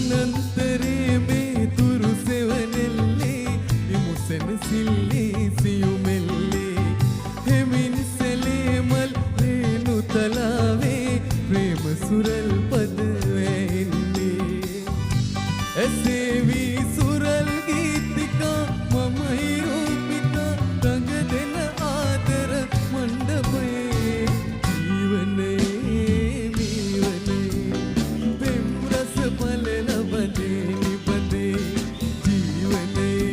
වනන්තරේ මේ තුරු සෙවනෙල්ලේ ඉමුසෙන සිල්ලේ සියුමෙල්ලේ හෙමින් සැලේමල් රේණු තලාවේ ප්‍රේම සුරල් පද වැහෙන්නේ ඇසේ වී සුරල් ගීතිකා මමයි රූපිකා රඟ දෙන ආදර මණ්ඩපයේ ජීවනයේ මීවනේ පෙම් රස පල ලබදේ නිපදේ ජීවනයේ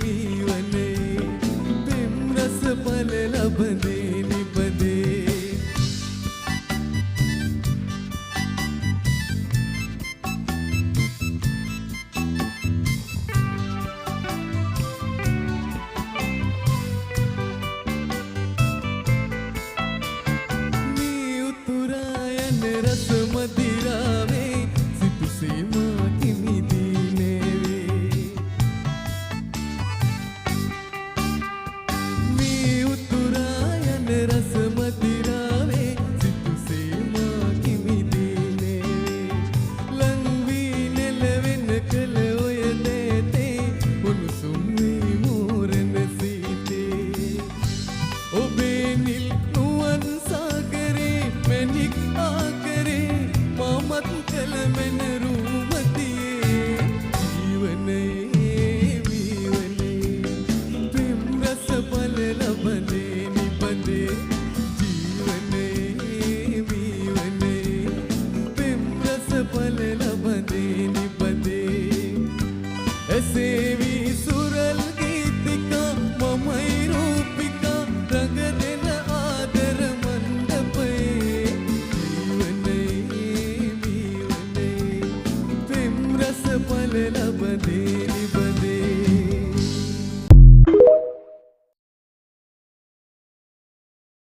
මීවනේ පෙම් රස පල ලබදේ නිපදේ रस मदिरावे सितु सीमा किमी दीनेवे मी उतुरायन रस मदिरावे सितु सीमा किमी दीनेवे लंगवी नेलवेन कल ඔය දේතේ උණුසුම් වී මෝරන සීතේ ඔබේ නිල් නුවන් සාගරේ මැණික් මමත් කලමෙන රූමතියේ ජීවනයේ මීවනේ පෙම් රස පල ලබදේ නිපදේ ජීවනයේ මීවනේ පෙම් රස පල ලබදේ නිපදේ ඇසේ වී සුරල් ගීතිකා මමයි රූපිකා රඟ දෙන ආදර මණ්ඩපයේ ජීවනයේ रस पल लबदे